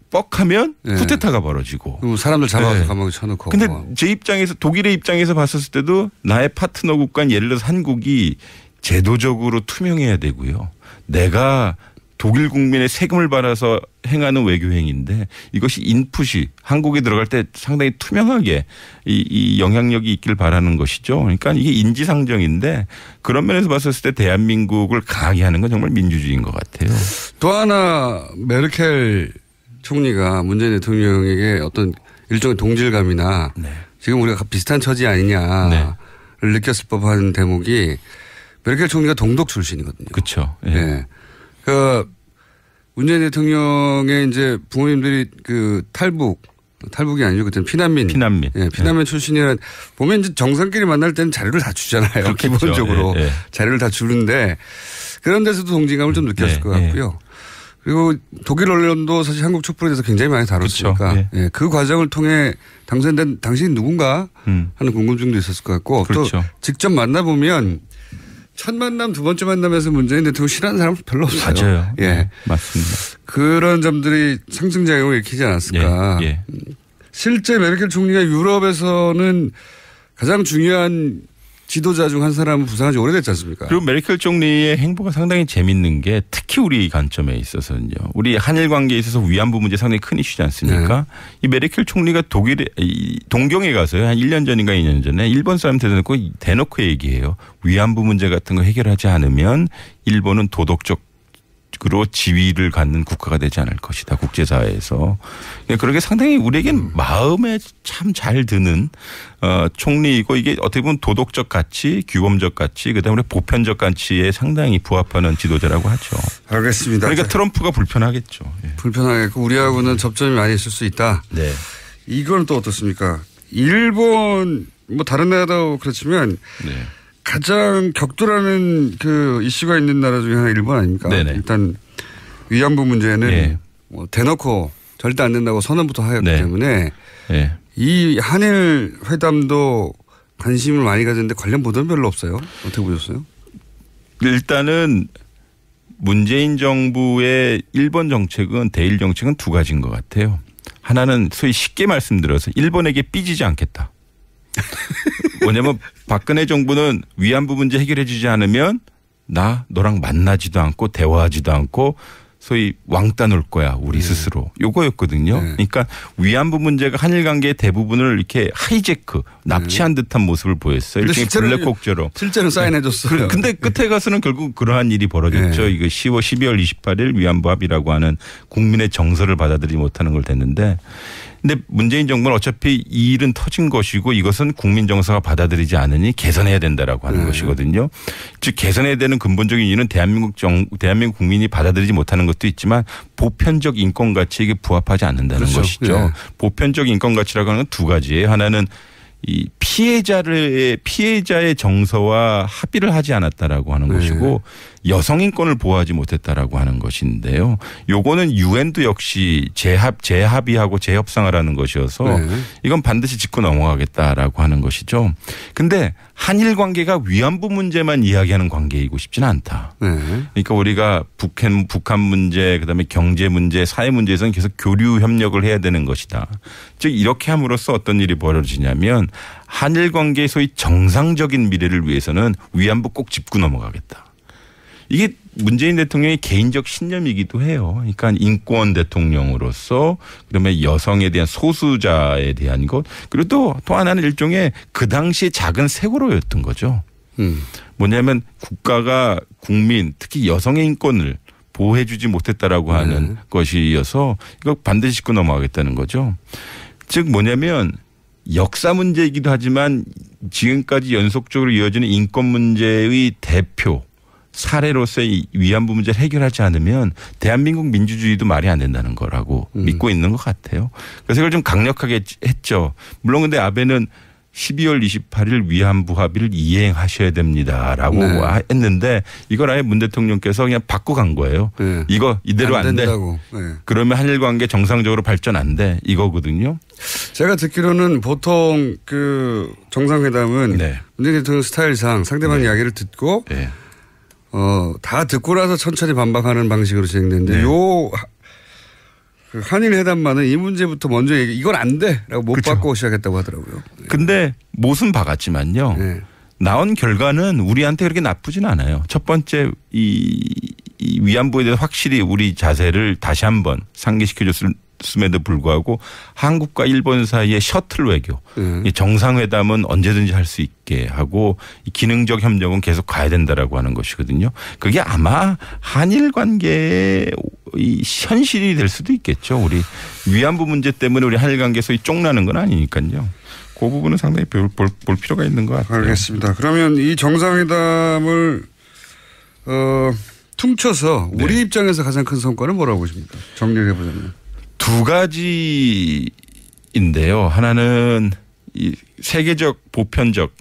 뻑하면 네. 쿠데타가 벌어지고. 사람들 잡아서 네. 감옥에 쳐놓고. 근데 제 입장에서 독일의 입장에서 봤었을 때도 나의 파트너 국가는 예를 들어서 한국이 제도적으로 투명해야 되고요. 내가 독일 국민의 세금을 받아서 행하는 외교 행위인데 이것이 인풋이 한국에 들어갈 때 상당히 투명하게 이 영향력이 있길 바라는 것이죠. 그러니까 이게 인지상정인데 그런 면에서 봤었을 때 대한민국을 강하게 하는 건 정말 민주주의인 것 같아요. 또 하나 메르켈 총리가 문재인 대통령에게 어떤 일종의 동질감이나 네. 지금 우리가 비슷한 처지 아니냐를 네. 느꼈을 법한 대목이 메르켈 총리가 동독 출신이거든요. 그렇죠. 예. 네. 그 문재인 대통령의 이제 부모님들이 그 탈북이 아니죠. 그때는 피난민. 예, 피난민 출신이라 보면 이제 정상끼리 만날 때는 자료를 다 주잖아요. 그렇겠죠. 기본적으로 예, 예. 자료를 다 주는데 그런 데서도 동질감을 좀 느꼈을 것 같고요. 그리고 독일 언론도 사실 한국 촛불에 대해서 굉장히 많이 다뤘으니까 그렇죠. 예, 그 과정을 통해 당선된 당신이 누군가 하는 궁금증도 있었을 것 같고 그렇죠. 또 직접 만나보면 첫 만남, 두 번째 만남에서 문재인 대통령 싫어하는 사람은 별로 없어요. 맞아요. 예. 네, 맞습니다. 그런 점들이 상승작용을 일으키지 않았을까. 예, 예. 실제 메르켈 총리가 유럽에서는 가장 중요한 지도자 중 한 사람은 부상한 지 오래됐지 않습니까? 그리고 메르켈 총리의 행보가 상당히 재밌는 게 특히 우리 관점에 있어서는요. 우리 한일 관계에 있어서 위안부 문제 상당히 큰 이슈지 않습니까? 네. 이 메르켈 총리가 동경에 가서요. 한 1년 전인가 2년 전에 일본 사람한테 대놓고 얘기해요. 위안부 문제 같은 거 해결하지 않으면 일본은 도덕적 으로 지위를 갖는 국가가 되지 않을 것이다. 국제사회에서. 그러게 상당히 우리에겐 마음에 참 잘 드는 총리이고 이게 어떻게 보면 도덕적 가치, 규범적 가치, 그다음에 보편적 가치에 상당히 부합하는 지도자라고 하죠. 알겠습니다. 그러니까 트럼프가 불편하겠죠. 예. 불편하겠고 우리하고는 접점이 많이 있을 수 있다. 네. 이건 또 어떻습니까? 일본 뭐 다른 나라도 그렇지만 네. 가장 격돌하는 그 이슈가 있는 나라 중에 하나 일본 아닙니까? 네네. 일단 위안부 문제는 네. 뭐 대놓고 절대 안 된다고 선언부터 하였기 네. 때문에 네. 이 한일 회담도 관심을 많이 가졌는데 관련 보도는 별로 없어요. 어떻게 보셨어요? 일단은 문재인 정부의 일본 정책은 대일 정책은 두 가지인 것 같아요. 하나는 소위 쉽게 말씀드려서 일본에게 삐지지 않겠다. 뭐냐면 박근혜 정부는 위안부 문제 해결해 주지 않으면 나 너랑 만나지도 않고 대화하지도 않고 소위 왕따 놓을 거야 우리 스스로 요거였거든요. 그러니까 위안부 문제가 한일 관계의 대부분을 이렇게 하이제크 납치한 듯한 모습을 보였어요. 일종의 블랙곡처럼. 실제로 사인해줬어요. 근데 끝에 가서는 결국 그러한 일이 벌어졌죠. 이거 12월 28일 위안부 합의라고 하는 국민의 정서를 받아들이지 못하는 걸 됐는데 근데 문재인 정부는 어차피 이 일은 터진 것이고 이것은 국민 정서가 받아들이지 않으니 개선해야 된다라고 하는 것이거든요. 즉 개선해야 되는 근본적인 이유는 대한민국 국민이 받아들이지 못하는 것도 있지만 보편적 인권 가치에 부합하지 않는다는 것이죠. 보편적 인권 가치라고 하는 건 두 가지예요. 하나는 이 피해자의 정서와 합의를 하지 않았다라고 하는 것이고 여성 인권을 보호하지 못했다라고 하는 것인데요. 요거는 유엔도 역시 재합의하고 재협상을 하는 것이어서 이건 반드시 짚고 넘어가겠다라고 하는 것이죠. 근데 한일 관계가 위안부 문제만 이야기하는 관계이고 싶지는 않다. 그러니까 우리가 북한 문제 그다음에 경제 문제 사회 문제에서는 계속 교류 협력을 해야 되는 것이다. 즉 이렇게 함으로써 어떤 일이 벌어지냐면 한일 관계의 소위 정상적인 미래를 위해서는 위안부 꼭 짚고 넘어가겠다. 이게 문재인 대통령의 개인적 신념이기도 해요. 그러니까 인권 대통령으로서 그다음에 여성에 대한 소수자에 대한 것 그리고 또 하나는 일종의 그 당시에 작은 세월호였던 거죠. 뭐냐면 국가가 국민 특히 여성의 인권을 보호해주지 못했다라고 하는 것이어서 이거 반드시 짚고 넘어가겠다는 거죠. 즉 뭐냐면 역사 문제이기도 하지만 지금까지 연속적으로 이어지는 인권 문제의 대표 사례로서의 위안부 문제를 해결하지 않으면 대한민국 민주주의도 말이 안 된다는 거라고 믿고 있는 것 같아요. 그래서 이걸 좀 강력하게 했죠. 물론 근데 아베는 12월 28일 위안부 합의를 이행하셔야 됩니다라고 했는데 이걸 아예 문 대통령께서 그냥 바꿔 간 거예요. 이거 이대로 안 돼. 그러면 한일 관계 정상적으로 발전 안 돼. 이거거든요. 제가 듣기로는 보통 그 정상회담은 문재인 대통령 스타일상 상대방 이야기를 듣고 다 듣고 나서 천천히 반박하는 방식으로 진행되는데 그 한일 회담만은 이 문제부터 먼저 이건 안 돼라고 못 받고 시작했다고 하더라고요. 근데 못은 박았지만요. 나온 결과는 우리한테 그렇게 나쁘진 않아요. 첫 번째 이 위안부에 대해서 확실히 우리 자세를 다시 한번 상기시켜줬음에도 불구하고 한국과 일본 사이의 셔틀 외교 정상회담은 언제든지 할 수 있게 하고 기능적 협력은 계속 가야 된다라고 하는 것이거든요. 그게 아마 한일 관계의 이 현실이 될 수도 있겠죠. 우리 위안부 문제 때문에 우리 한일 관계 소위 쫑나는 건 아니니까요. 그 부분은 상당히 볼 필요가 있는 것 같아요. 알겠습니다. 그러면 이 정상회담을 퉁쳐서 우리 입장에서 가장 큰 성과는 뭐라고 보십니까? 정리를 해보자면. 두 가지인데요. 하나는 이 세계의 보편적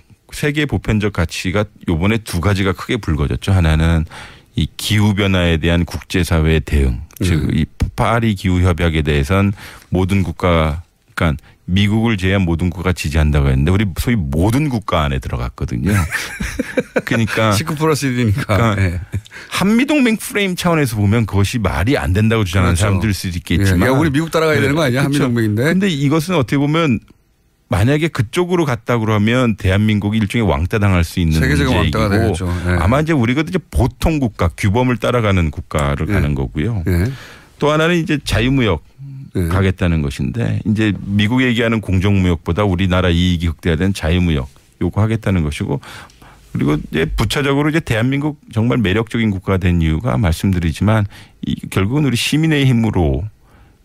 가치가 요번에 두 가지가 크게 불거졌죠. 하나는 이 기후변화에 대한 국제사회의 대응. 즉 이 파리 기후협약에 대해서는 모든 국가 그러니까 미국을 제외한 모든 국가가 지지한다고 했는데 우리 소위 모든 국가 안에 들어갔거든요. 그러니까 19+1이니까. 그러니까 한미동맹 프레임 차원에서 보면 그것이 말이 안 된다고 주장하는 사람들일 수도 있겠지만. 야, 우리 미국 따라가야 되는 거 아니야? 한미동맹인데. 그런데 이것은 어떻게 보면 만약에 그쪽으로 갔다 그러면 대한민국이 일종의 왕따 당할 수 있는 세계적인 왕따가 되겠죠. 아마 이제 우리가 이제 보통 국가 규범을 따라가는 국가를 가는 거고요. 또 하나는 이제 자유무역 가겠다는 것인데 이제 미국이 얘기하는 공정무역보다 우리나라 이익이 극대화된 자유무역 요구 하겠다는 것이고 그리고 이제 부차적으로 이제 대한민국 정말 매력적인 국가가 된 이유가 말씀드리지만 결국은 우리 시민의 힘으로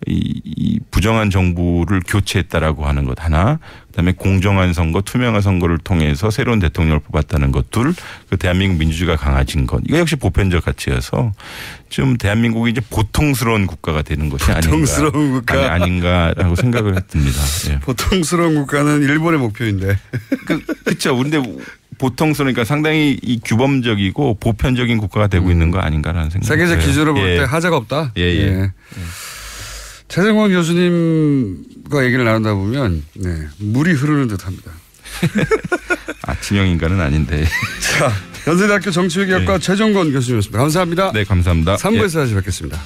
이 부정한 정부를 교체했다라고 하는 것 하나, 그다음에 공정한 선거, 투명한 선거를 통해서 새로운 대통령을 뽑았다는 것 둘, 그 대한민국 민주주의가 강해진 것 이거 역시 보편적 가치여서 좀 대한민국이 이제 보통스러운 국가가 되는 것이 보통스러운 아닌가라고 생각을 했습니다. 보통스러운 국가는 일본의 목표인데. 그렇죠. 그런데 보통스러우니까 상당히 이 규범적이고 보편적인 국가가 되고 있는 거 아닌가라는 생각. 세계적 기준으로 볼 때 하자가 없다. 최정원 교수님과 얘기를 나누다 보면 물이 흐르는 듯합니다. 진영인간은 아닌데. 자, 연세대학교 정치외교학과 최정권 교수님이었습니다. 감사합니다. 네, 감사합니다. 3부에서 다시 뵙겠습니다.